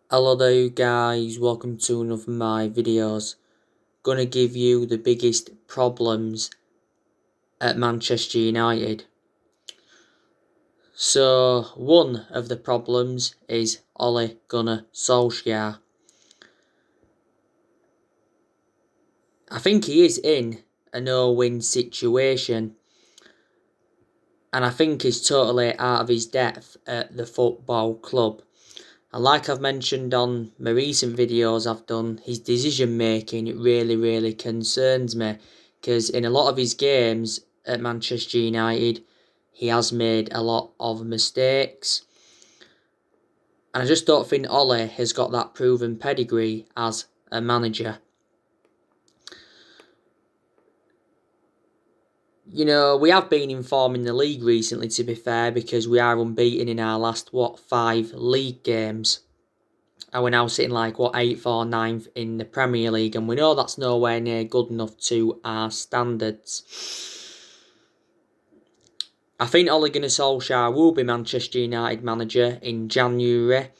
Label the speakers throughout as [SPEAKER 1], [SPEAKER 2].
[SPEAKER 1] Hello there you guys, welcome to another of my videos. Gonna give you the biggest problems at Manchester United. So, one of the problems is Ole Gunnar Solskjaer. I think he is in a no-win situation, and I think he's totally out of his depth at the football club. And like I've mentioned on my recent videos I've done, his decision making, it really concerns me. Because in a lot of his games at Manchester United, he has made a lot of mistakes. And I just don't think Ole has got that proven pedigree as a manager. You know, we have been in form in the league recently, to be fair, because we are unbeaten in our last, 5 league games. And we're now sitting 8th or 9th in the Premier League, and we know that's nowhere near good enough to our standards. I think Ole Gunnar Solskjaer will be Manchester United manager in January.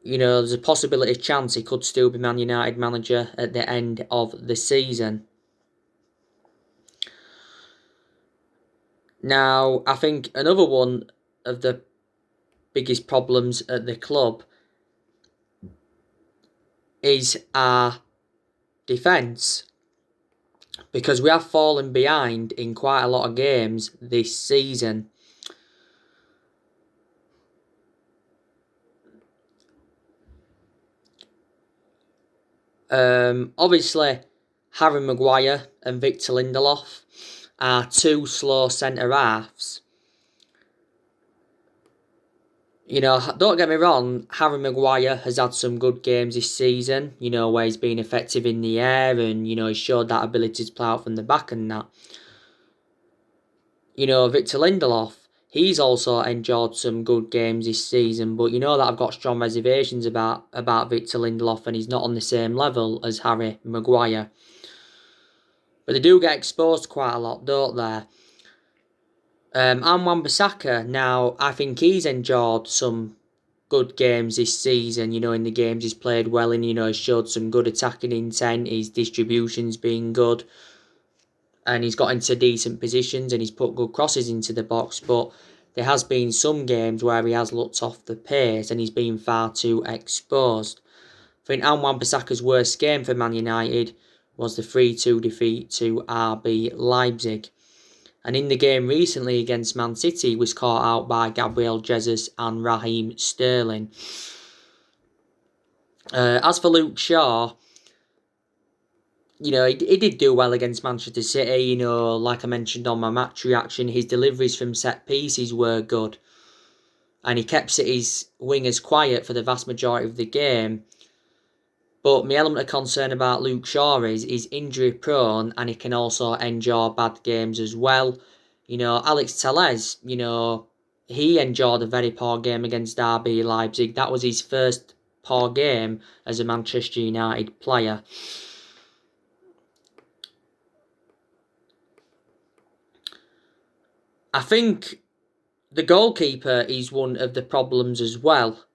[SPEAKER 1] You know, there's a possibility chance he could still be Man United manager at the end of the season. Now, I think another one of the biggest problems at the club is our defence, because we have fallen behind in quite a lot of games this season. Obviously, Harry Maguire and Victor Lindelof are two slow centre-halves. You know, don't get me wrong, Harry Maguire has had some good games this season, you know, where he's been effective in the air and, you know, he's showed that ability to play out from the back and that. You know, Victor Lindelof, he's also enjoyed some good games this season, but you know that I've got strong reservations about Victor Lindelof, and he's not on the same level as Harry Maguire. But they do get exposed quite a lot, don't they? And Wan-Bissaka, now, I think he's enjoyed some good games this season. You know, in the games he's played well in, you know, he's showed some good attacking intent, his distribution's been good, and he's got into decent positions and he's put good crosses into the box. But there has been some games where he has looked off the pace and he's been far too exposed. I think Wan-Bissaka's worst game for Man United was the 3-2 defeat to RB Leipzig. And in the game recently against Man City, he was caught out by Gabriel Jesus and Raheem Sterling. As for Luke Shaw, you know, he did do well against Manchester City. You know, like I mentioned on my match reaction, his deliveries from set pieces were good. And he kept City's wingers quiet for the vast majority of the game. But my element of concern about Luke Shaw is he's injury prone and he can also endure bad games as well. You know, Alex Telles, you know, he endured a very poor game against RB Leipzig. That was his first poor game as a Manchester United player. I think the goalkeeper is one of the problems as well.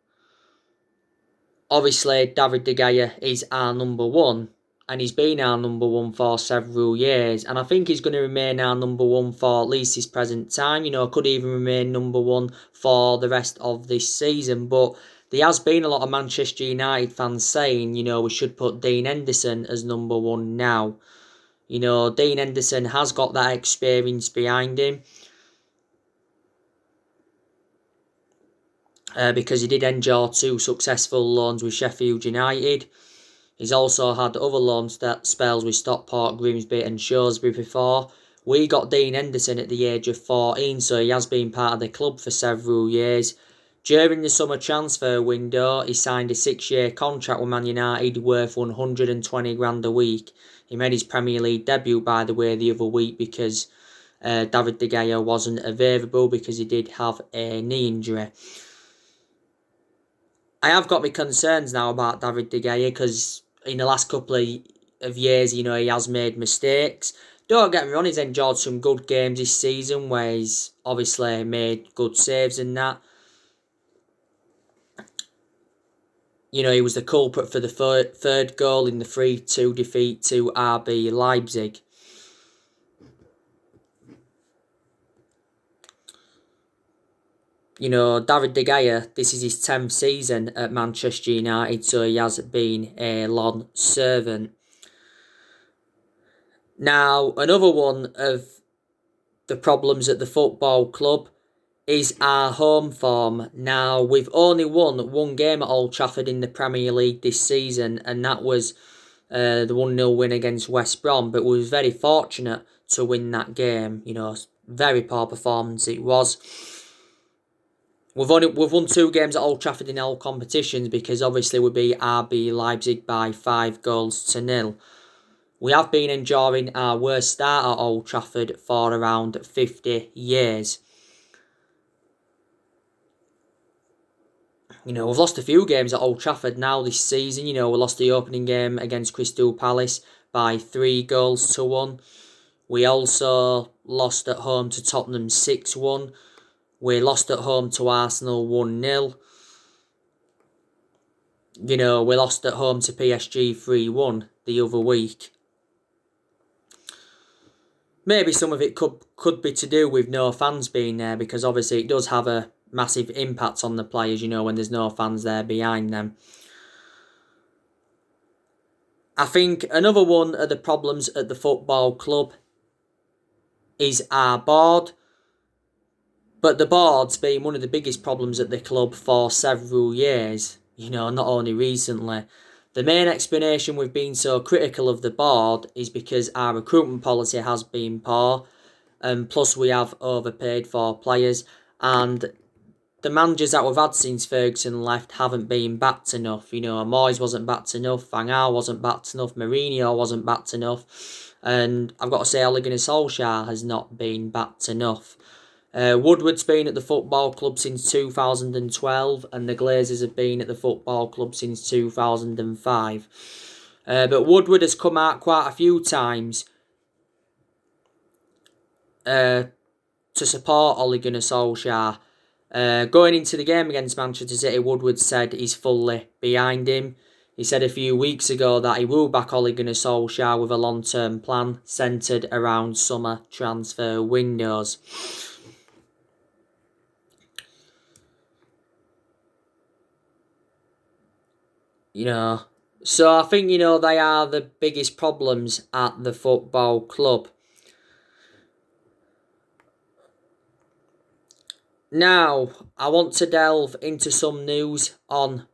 [SPEAKER 1] Obviously, David De Gea is our number one, and he's been our number one for several years, and I think he's going to remain our number one for at least his present time. You know, could even remain number one for the rest of this season, but there has been a lot of Manchester United fans saying, you know, we should put Dean Henderson as number one now. You know, Dean Henderson has got that experience behind him. Because he did endure 2 successful loans with Sheffield United. He's also had other loan spells with Stockport, Grimsby and Shrewsbury before. We got Dean Henderson at the age of 14, so he has been part of the club for several years. During the summer transfer window, he signed a 6-year contract with Man United worth 120 grand a week. He made his Premier League debut, by the way, the other week because David De Gea wasn't available because he did have a knee injury. I have got my concerns now about David De Gea because in the last couple of years, you know, he has made mistakes. Don't get me wrong, he's enjoyed some good games this season where he's obviously made good saves and that. he was the culprit for the third goal in the 3-2 defeat to RB Leipzig. David De Gea, this is his 10th season at Manchester United, so he has been a long servant. Now, another one of the problems at the football club is our home form. Now, we've only won one game at Old Trafford in the Premier League this season, and that was the 1-0 win against West Brom, but we was very fortunate to win that game. Very poor performance it was. We've won 2 games at Old Trafford in all competitions because obviously we beat RB Leipzig by 5-0. We have been enduring our worst start at Old Trafford for around 50 years. We've lost a few games at Old Trafford now this season. We lost the opening game against Crystal Palace by 3-1. We also lost at home to Tottenham 6-1. We lost at home to Arsenal 1-0. We lost at home to PSG 3-1 the other week. Maybe some of it could be to do with no fans being there, because obviously it does have a massive impact on the players, when there's no fans there behind them. I think another one of the problems at the football club is our board. But the board's been one of the biggest problems at the club for several years, not only recently. The main explanation we've been so critical of the board is because our recruitment policy has been poor, and plus we have overpaid for players, and the managers that we've had since Ferguson left haven't been backed enough. Moyes wasn't backed enough, Van Gaal wasn't backed enough, Mourinho wasn't backed enough, and I've got to say Ole Gunnar Solskjaer has not been backed enough. Woodward's been at the football club since 2012, and the Glazers have been at the football club since 2005. But Woodward has come out quite a few times to support Ole Gunnar Solskjaer. Going into the game against Manchester City, Woodward said he's fully behind him. He said a few weeks ago that he will back Ole Gunnar Solskjaer with a long-term plan centred around summer transfer windows. So I think, they are the biggest problems at the football club. Now, I want to delve into some news on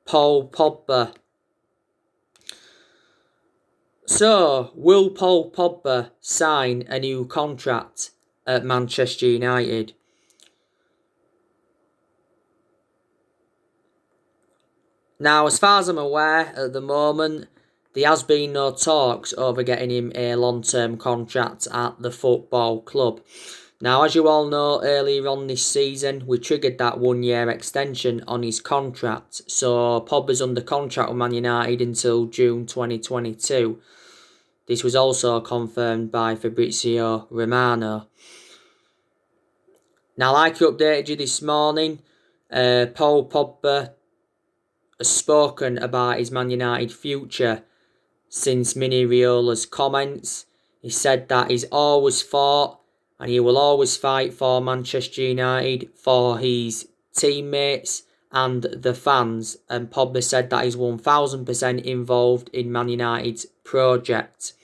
[SPEAKER 1] Paul Pogba. So, will Paul Pogba sign a new contract at Manchester United? Now, as far as I'm aware, at the moment, there has been no talks over getting him a long-term contract at the football club. Now, as you all know, earlier on this season, we triggered that 1-year extension on his contract. So, Pogba's under contract with Man United until June 2022. This was also confirmed by Fabrizio Romano. Now, like I updated you this morning, Paul Pogba has spoken about his Man United future since Mini Riola's comments. He said that he's always fought and he will always fight for Manchester United, for his teammates and the fans. And Pogba said that he's 1000% involved in Man United's project.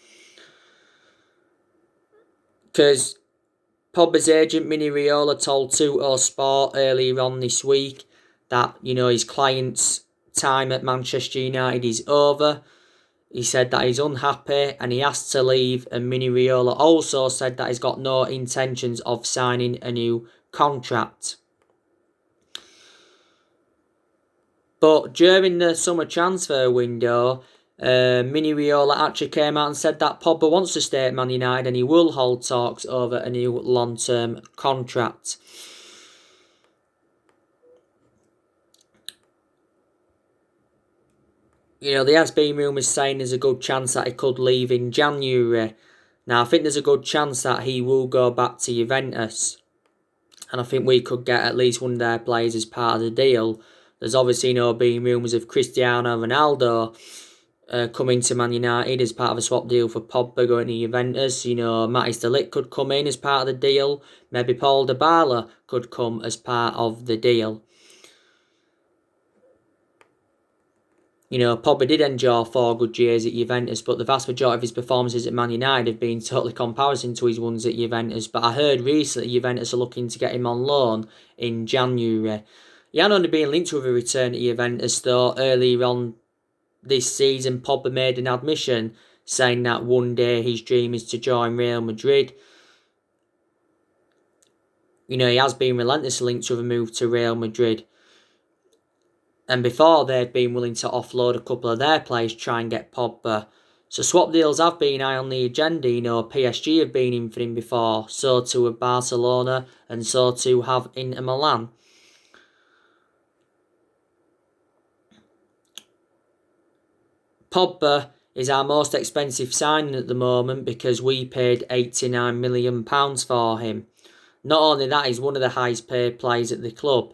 [SPEAKER 1] Because Pogba's agent Mini Riola told 2 Sport earlier on this week that, his client's time at Manchester United is over. He said that he's unhappy and he has to leave, and Mini Riola also said that he's got no intentions of signing a new contract. But during the summer transfer window, Mini Riola actually came out and said that Pogba wants to stay at Man United and he will hold talks over a new long-term contract. There has been rumours saying there's a good chance that he could leave in January. Now, I think there's a good chance that he will go back to Juventus. And I think we could get at least one of their players as part of the deal. There's obviously, been rumours of Cristiano Ronaldo coming to Man United as part of a swap deal for Pogba going to Juventus. Matthijs de Ligt could come in as part of the deal. Maybe Paul Dybala could come as part of the deal. Pogba did enjoy 4 good years at Juventus, but the vast majority of his performances at Man United have been totally comparison to his ones at Juventus. But I heard recently Juventus are looking to get him on loan in January. He had only been linked with a return to Juventus, though. Earlier on this season, Pogba made an admission saying that one day his dream is to join Real Madrid. He has been relentlessly linked with a move to Real Madrid. And before, they've been willing to offload a couple of their players to try and get Pogba. So swap deals have been high on the agenda. PSG have been in for him before. So too have Barcelona, and so too have Inter Milan. Pogba is our most expensive signing at the moment because we paid £89 million for him. Not only that, he's one of the highest paid players at the club.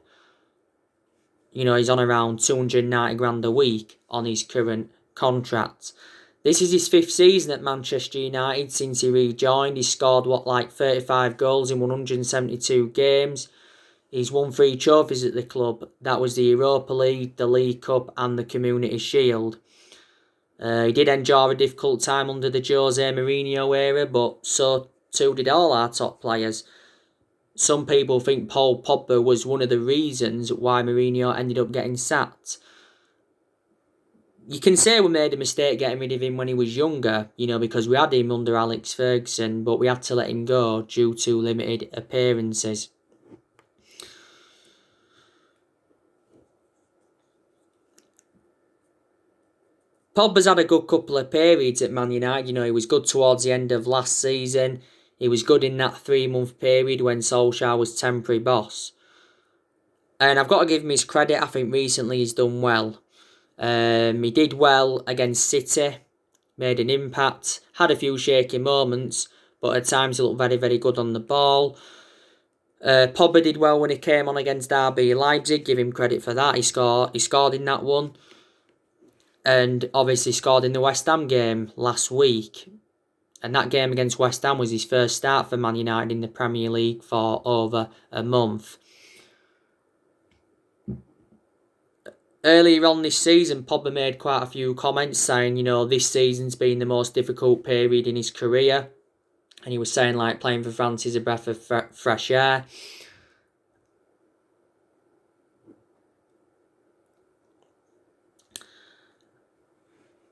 [SPEAKER 1] He's on around 290 grand a week on his current contract. This is his 5th season at Manchester United since he rejoined. He scored 35 goals in 172 games. He's won 3 trophies at the club. That was the Europa League, the League Cup and the Community Shield. He did enjoy a difficult time under the Jose Mourinho era, but so too did all our top players. Some people think Paul Pogba was one of the reasons why Mourinho ended up getting sacked. You can say we made a mistake getting rid of him when he was younger, because we had him under Alex Ferguson, but we had to let him go due to limited appearances. Pogba's had a good couple of periods at Man United. He was good towards the end of last season. He was good in that 3-month period when Solskjaer was temporary boss. And I've got to give him his credit. I think recently he's done well. He did well against City. Made an impact. Had a few shaky moments. But at times he looked very, very good on the ball. Pogba did well when he came on against RB Leipzig. Give him credit for that. He scored in that one. And obviously scored in the West Ham game last week. And that game against West Ham was his first start for Man United in the Premier League for over a month. Earlier on this season, Pogba made quite a few comments saying, this season's been the most difficult period in his career. And he was saying, playing for France is a breath of fresh air.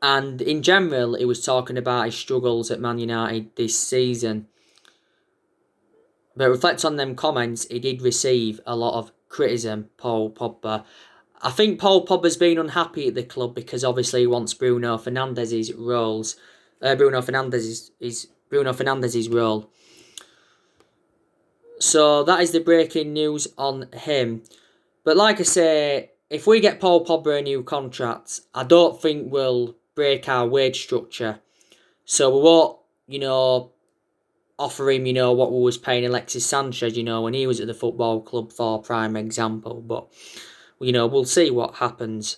[SPEAKER 1] And in general, he was talking about his struggles at Man United this season. But reflect on them comments, he did receive a lot of criticism, Paul Pogba. I think Paul Pogba's been unhappy at the club because obviously he wants Bruno Fernandes's roles. Bruno Fernandes's role. So that is the breaking news on him. But like I say, if we get Paul Pogba a new contract, I don't think we'll break our wage structure. So we won't, offer him, what we was paying Alexis Sanchez, when he was at the football club for prime example. But, we'll see what happens.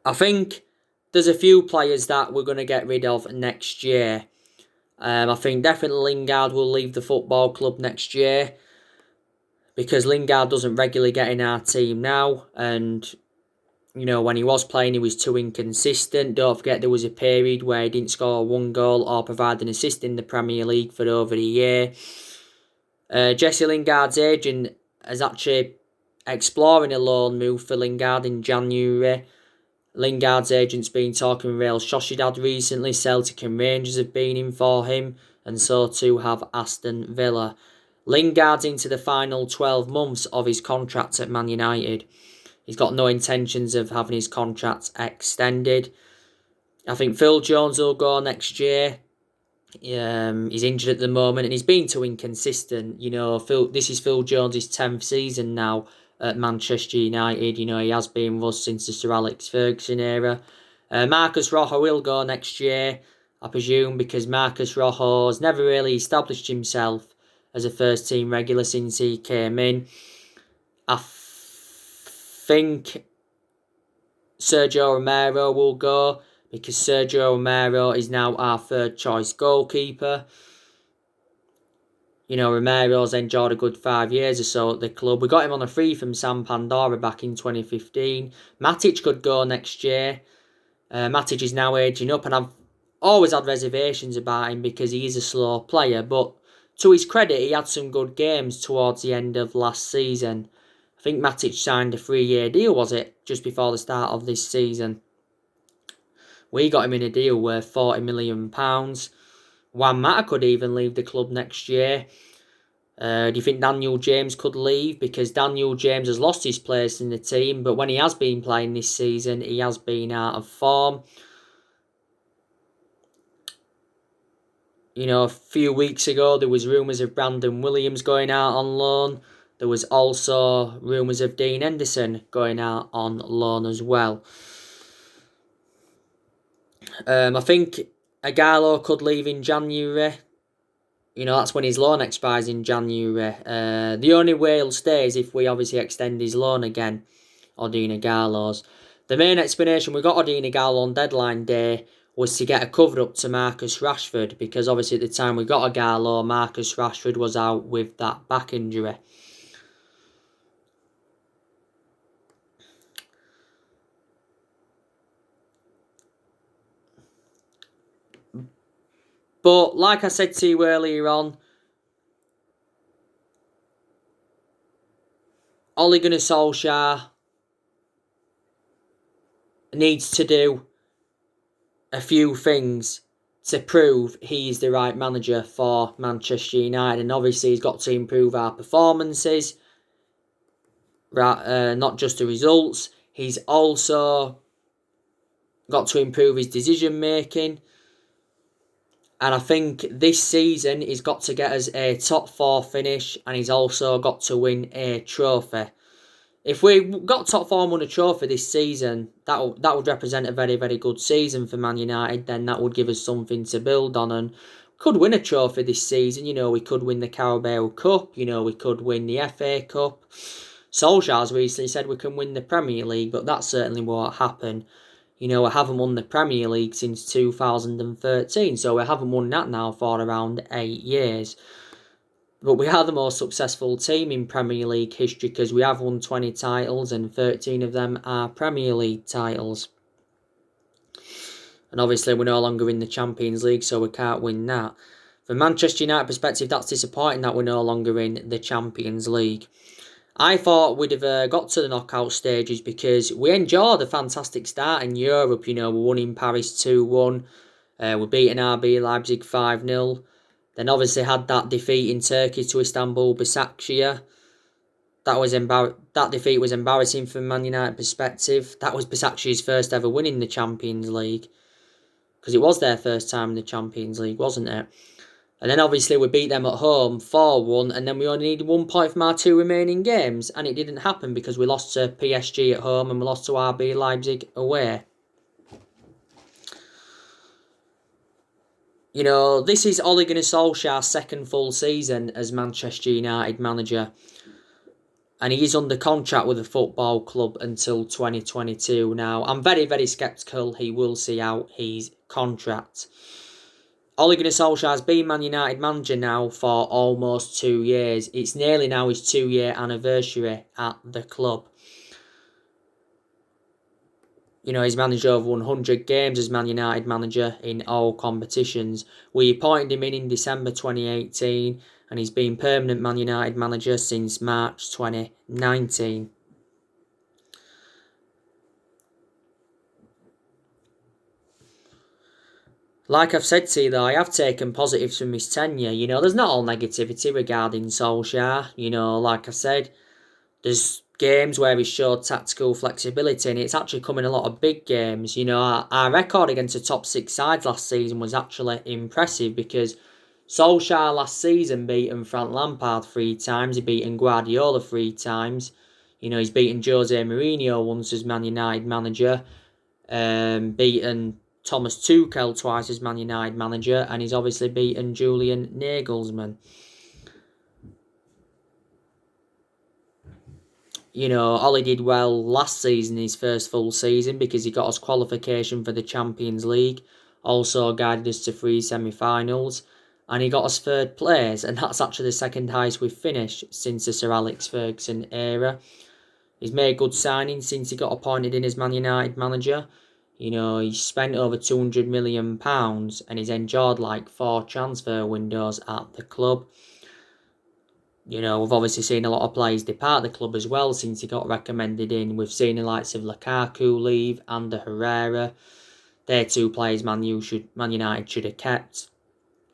[SPEAKER 1] I think there's a few players that we're going to get rid of next year. I think definitely Lingard will leave the football club next year because Lingard doesn't regularly get in our team now. And, when he was playing, he was too inconsistent. Don't forget there was a period where he didn't score 1 goal or provide an assist in the Premier League for over a year. Jesse Lingard's agent is actually exploring a loan move for Lingard in January. Lingard's agent's been talking with Real Sociedad recently. Celtic and Rangers have been in for him, and so too have Aston Villa. Lingard's into the final 12 months of his contract at Man United. He's got no intentions of having his contract extended. I think Phil Jones will go next year. He's injured at the moment and he's been too inconsistent. This is Phil Jones' 10th season now at Manchester United. He has been with us since the Sir Alex Ferguson era. Marcus Rojo will go next year, I presume, because Marcus Rojo has never really established himself as a first team regular since he came in. I think Sergio Romero will go because Sergio Romero is now our third choice goalkeeper. You know, Romero's enjoyed a good 5 years or so at the club. We got him on a free from San Pandora back in 2015. Matic could go next year. Matic is now aging up, and I've always had reservations about him because he is a slow player. But to his credit, he had some good games towards the end of last season. I think Matic signed a 3-year deal, was it? Just before the start of this season. We got him in a deal worth £40 million. Juan Mata could even leave the club next year. Do you think Daniel James could leave? Because Daniel James has lost his place in the team, but when he has been playing this season, he has been out of form. You know, a few weeks ago, there was rumours of Brandon Williams going out on loan. There was also rumours of Dean Henderson going out on loan as well. I think Agallo could leave in January. You know, that's when his loan expires in January. The only way he'll stay is if we obviously extend his loan again, Odin Agallo's. The main explanation we got Odin Agallo on deadline day was to get a cover up to Marcus Rashford, because obviously at the time we got Agallo, Marcus Rashford was out with that back injury. But like I said to you earlier on, Ole Gunnar Solskjaer needs to do a few things to prove he's the right manager for Manchester United. And obviously he's got to improve our performances, not just the results. He's also got to improve his decision making. And I think this season he's got to get us a top 4 finish, and he's also got to win a trophy. If we got top 4 and won a trophy this season, that would represent a very, very good season for Man United. Then that would give us something to build on, and could win a trophy this season. You know, we could win the Carabao Cup. You know, we could win the FA Cup. Solskjaer's recently said we can win the Premier League, but that certainly won't happen. You know, we haven't won the Premier League since 2013, so we haven't won that now for around 8 years. But we are the most successful team in Premier League history because we have won 20 titles and 13 of them are Premier League titles. And obviously we're no longer in the Champions League, so we can't win that. From Manchester United perspective, that's disappointing that we're no longer in the Champions League. I thought we'd have got to the knockout stages because we enjoyed a fantastic start in Europe. You know, we won in Paris 2-1. We beaten RB Leipzig 5-0. Then obviously had that defeat in Turkey to Istanbul Başakşehir. That defeat was embarrassing from Man United perspective. That was Başakşehir's first ever win in the Champions League, because it was their first time in the Champions League, wasn't it? And then obviously we beat them at home 4-1, and then we only needed 1 point from our 2 remaining games, and it didn't happen because we lost to PSG at home and we lost to RB Leipzig away. You know, this is Ole Gunnar Solskjaer's second full season as Manchester United manager, and he is under contract with the football club until 2022. Now, I'm very, very sceptical he will see out his contract. Ole Gunnar Solskjaer has been Man United manager now for almost 2 years. It's nearly now his 2-year anniversary at the club. You know, he's managed over 100 games as Man United manager in all competitions. We appointed him in December 2018, and he's been permanent Man United manager since March 2019. Like I've said to you though, I have taken positives from his tenure. You know, there's not all negativity regarding Solskjaer. You know, like I said, there's games where he showed tactical flexibility, and it's actually come in a lot of big games. You know, our record against the top 6 sides last season was actually impressive, because Solskjaer last season beaten Frank Lampard 3 times, he beaten Guardiola 3 times. You know, he's beaten Jose Mourinho once as Man United manager, beaten Thomas Tuchel twice as Man United manager, and he's obviously beaten Julian Nagelsmann. Ollie did well last season, his first full season, because he got us qualification for the Champions League. Also guided us to 3 semi-finals. And he got us third place, and that's actually the second highest we've finished since the Sir Alex Ferguson era. He's made good signings since he got appointed in as Man United manager. He's spent over £200 million and he's enjoyed like 4 transfer windows at the club. We've obviously seen a lot of players depart the club as well since he got recommended in. We've seen the likes of Lukaku leave, Ander Herrera. They're 2 players Man United should have kept.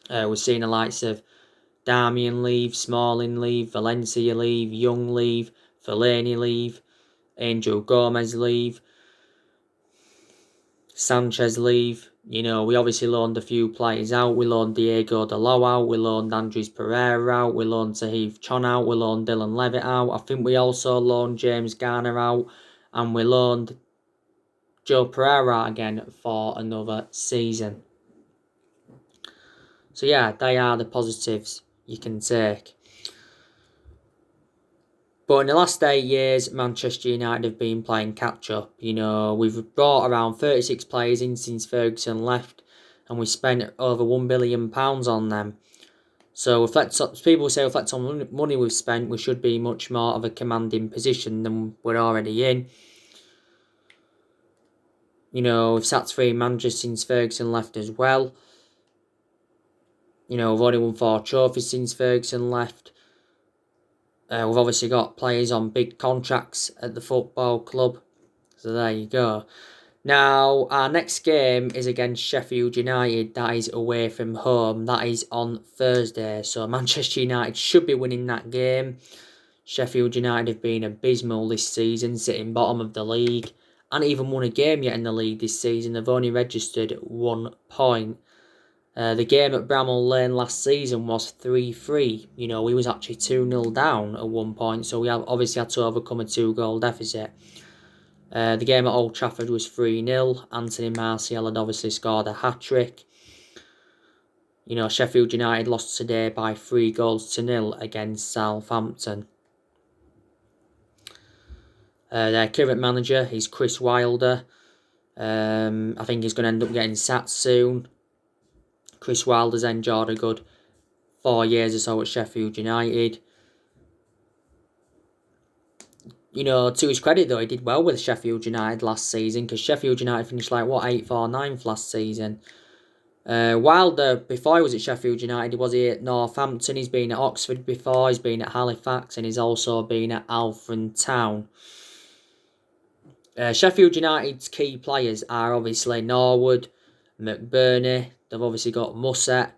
[SPEAKER 1] We've seen the likes of Darmian leave, Smalling leave, Valencia leave, Young leave, Fellaini leave, Angel Gomez leave, Sanchez leave. We obviously loaned a few players out. We loaned Diego Dalot out. We loaned Andres Pereira out. We loaned Tahith Chon out. We loaned Dylan Levitt out. I think we also loaned James Garner out. And we loaned Joe Pereira again for another season. So yeah, they are the positives you can take. But in the last 8 years, Manchester United have been playing catch-up. We've brought around 36 players in since Ferguson left, and we spent over £1 billion on them. So people say reflect on money we've spent, we should be much more of a commanding position than we're already in. We've sacked 3 managers since Ferguson left as well. We've only won 4 trophies since Ferguson left. We've obviously got players on big contracts at the football club. So there you go. Now, our next game is against Sheffield United. That is away from home. That is on Thursday. So Manchester United should be winning that game. Sheffield United have been abysmal this season, sitting bottom of the league. And even won a game yet in the league this season. They've only registered 1 point. The game at Bramall Lane last season was 3-3. We was actually 2-0 down at one point, so we obviously had to overcome a 2-goal deficit. The game at Old Trafford was 3-0. Anthony Martial had obviously scored a hat-trick. Sheffield United lost today by 3-0 against Southampton. Their current manager is Chris Wilder. I think he's going to end up getting sacked soon. Chris Wilder's enjoyed a good 4 years or so at Sheffield United. To his credit though, he did well with Sheffield United last season, because Sheffield United finished 8th or 9th last season. Wilder, before he was at Sheffield United, he was here at Northampton. He's been at Oxford before, he's been at Halifax, and he's also been at Alfred Town. Sheffield United's key players are obviously Norwood, McBurney. They've obviously got Musset,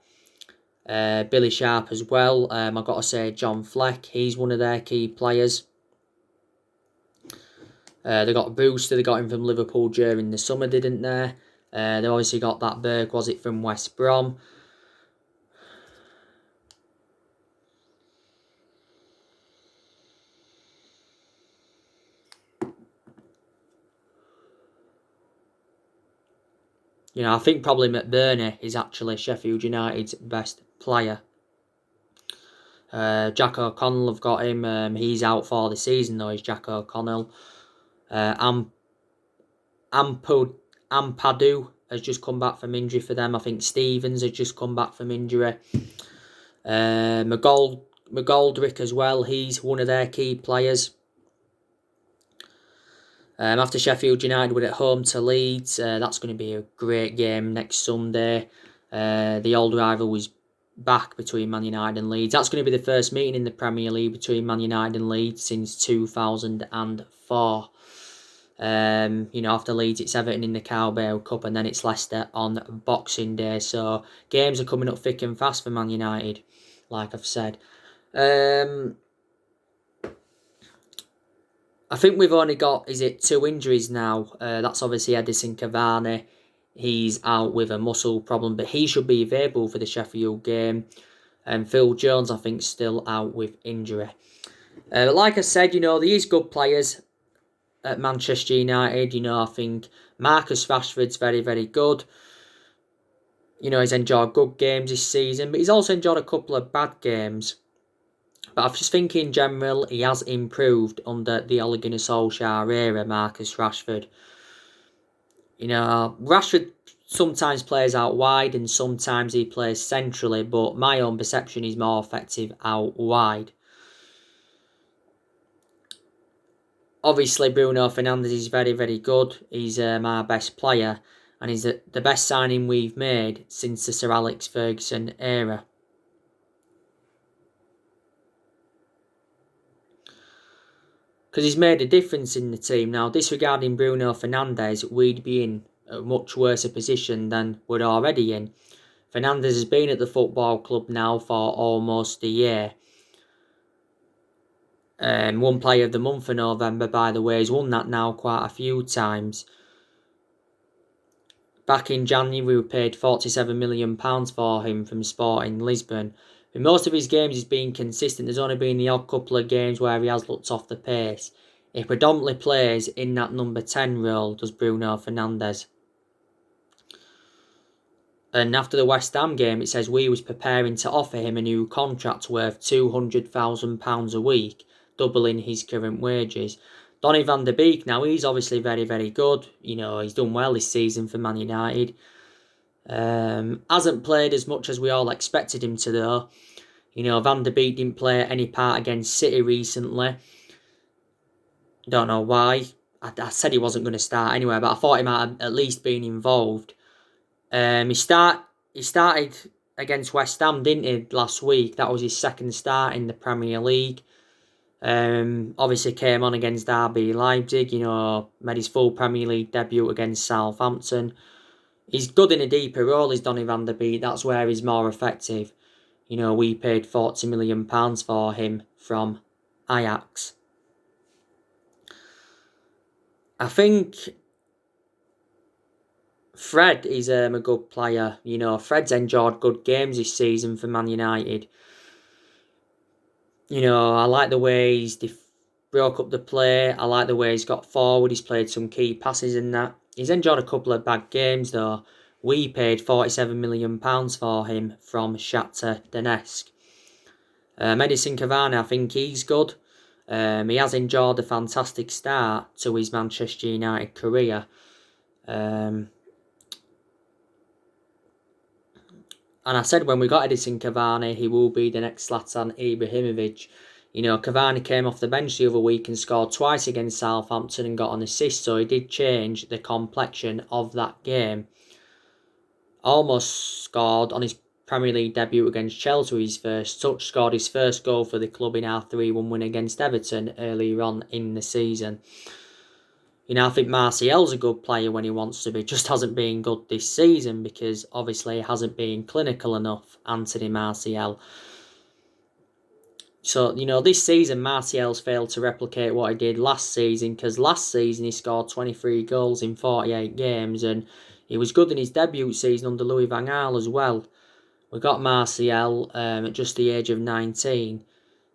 [SPEAKER 1] Billy Sharp as well. I've got to say John Fleck, he's one of their key players. They got Brewster, they got him from Liverpool during the summer, didn't they? They obviously got that Burke, was it, from West Brom. I think probably McBurney is actually Sheffield United's best player. Jack O'Connell have got him. He's out for the season though, is Jack O'Connell. Ampadu has just come back from injury for them. I think Stevens has just come back from injury. McGoldrick as well, he's one of their key players. After Sheffield United, we're at home to Leeds. That's going to be a great game next Sunday. The old rival was back between Man United and Leeds. That's going to be the first meeting in the Premier League between Man United and Leeds since 2004. After Leeds, it's Everton in the Carabao Cup, and then it's Leicester on Boxing Day. So games are coming up thick and fast for Man United, like I've said. I think we've only got, 2 injuries now? That's obviously Edison Cavani. He's out with a muscle problem, but he should be available for the Sheffield game. And Phil Jones, I think, still out with injury. Like I said, these good players at Manchester United. I think Marcus Rashford's very, very good. He's enjoyed good games this season, but he's also enjoyed a couple of bad games. But I just think in general, he has improved under the Ole Gunnar Solskjaer era, Marcus Rashford. Rashford sometimes plays out wide and sometimes he plays centrally, but my own perception is more effective out wide. Obviously, Bruno Fernandes is very, very good. He's my best player, and he's the best signing we've made since the Sir Alex Ferguson era. Because he's made a difference in the team. Now, disregarding Bruno Fernandes, we'd be in a much worse position than we're already in. Fernandes has been at the football club now for almost a year. Won Player of the Month for November, by the way. He's won that now quite a few times. Back in January, we were paid £47 million for him from Sporting Lisbon. In most of his games, he's been consistent. There's only been the odd couple of games where he has looked off the pace. He predominantly plays in that number 10 role, does Bruno Fernandes. And after the West Ham game, it says we was preparing to offer him a new contract worth £200,000 a week, doubling his current wages. Donny van der Beek now, he's obviously very, very good. He's done well this season for Man United. Hasn't played as much as we all expected him to though. Van der Beek didn't play any part against City recently. Don't know why. I said he wasn't going to start anyway, but I thought he might have at least been involved. He started against West Ham, didn't he, last week? That was his second start in the Premier League. Obviously came on against RB Leipzig, made his full Premier League debut against Southampton. He's good in a deeper role, is Donny van der Beek. That's where he's more effective. We paid £40 million for him from Ajax. I think Fred is a good player. Fred's enjoyed good games this season for Man United. I like the way he's broke up the play. I like the way he's got forward. He's played some key passes in that. He's enjoyed a couple of bad games though. We paid £47 million for him from Shakhtar Donetsk. Edinson Cavani, I think he's good. He has enjoyed a fantastic start to his Manchester United career. And I said when we got Edinson Cavani, he will be the next Zlatan Ibrahimovic. Cavani came off the bench the other week and scored twice against Southampton and got an assist, so he did change the complexion of that game. Almost scored on his Premier League debut against Chelsea, his first touch, scored his first goal for the club in our 3-1 win against Everton earlier on in the season. I think Martial's a good player when he wants to be, just hasn't been good this season because obviously he hasn't been clinical enough, Anthony Martial. So, this season Martial's failed to replicate what he did last season because last season he scored 23 goals in 48 games and he was good in his debut season under Louis van Gaal as well. We got Martial at just the age of 19.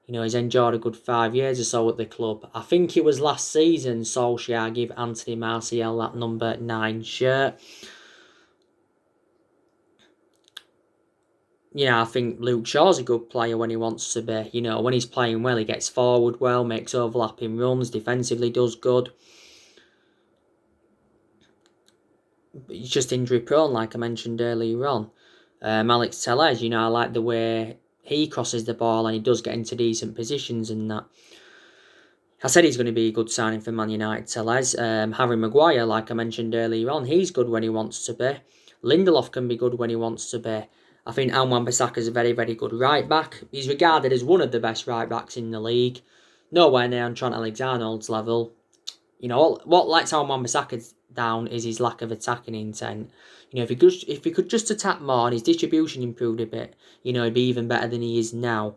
[SPEAKER 1] He's enjoyed a good 5 years or so at the club. I think it was last season Solskjaer gave Anthony Martial that number 9 shirt. I think Luke Shaw's a good player when he wants to be. When he's playing well, he gets forward well, makes overlapping runs, defensively does good. But he's just injury prone, like I mentioned earlier on. Alex Telles, I like the way he crosses the ball and he does get into decent positions and that. I said he's going to be a good signing for Man United, Telles. Harry Maguire, like I mentioned earlier on, he's good when he wants to be. Lindelof can be good when he wants to be. I think Wan-Bissaka is a very, very good right-back. He's regarded as one of the best right-backs in the league. Nowhere near on Trent Alexander-Arnold's level. What lets Wan-Bissaka down is his lack of attacking intent. If he could just attack more and his distribution improved a bit, he'd be even better than he is now.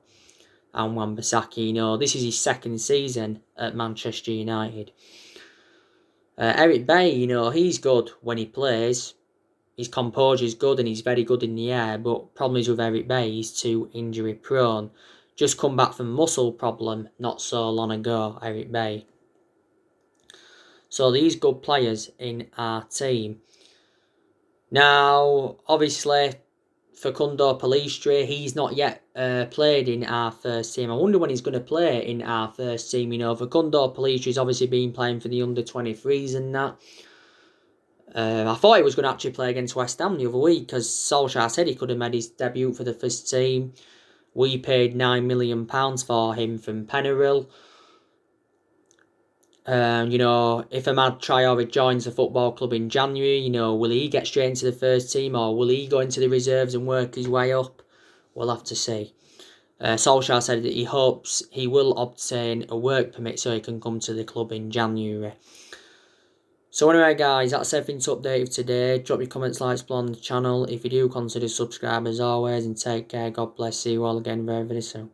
[SPEAKER 1] And Wan-Bissaka, this is his second season at Manchester United. Eric Bailly, he's good when he plays. His composure is good and he's very good in the air, but problem is with Eric Bailly, he's too injury prone. Just come back from muscle problem not so long ago, Eric Bailly. So these good players in our team. Now, obviously, Facundo Pellistri, he's not yet played in our first team. I wonder when he's going to play in our first team. You know, Facundo Pellistri's obviously been playing for the under-23s and that. I thought he was going to actually play against West Ham the other week because Solskjaer said he could have made his debut for the first team. We paid £9 million for him from Penaril. You know, if Ahmad Traore joins the football club in January, you know, will he get straight into the first team or will he go into the reserves and work his way up? We'll have to see. Solskjaer said that he hopes he will obtain a work permit so he can come to the club in January. So anyway guys, that's everything to update for today. Drop your comments, likes below on the channel. If you do, consider subscribe as always and take care. God bless you all again very, very soon.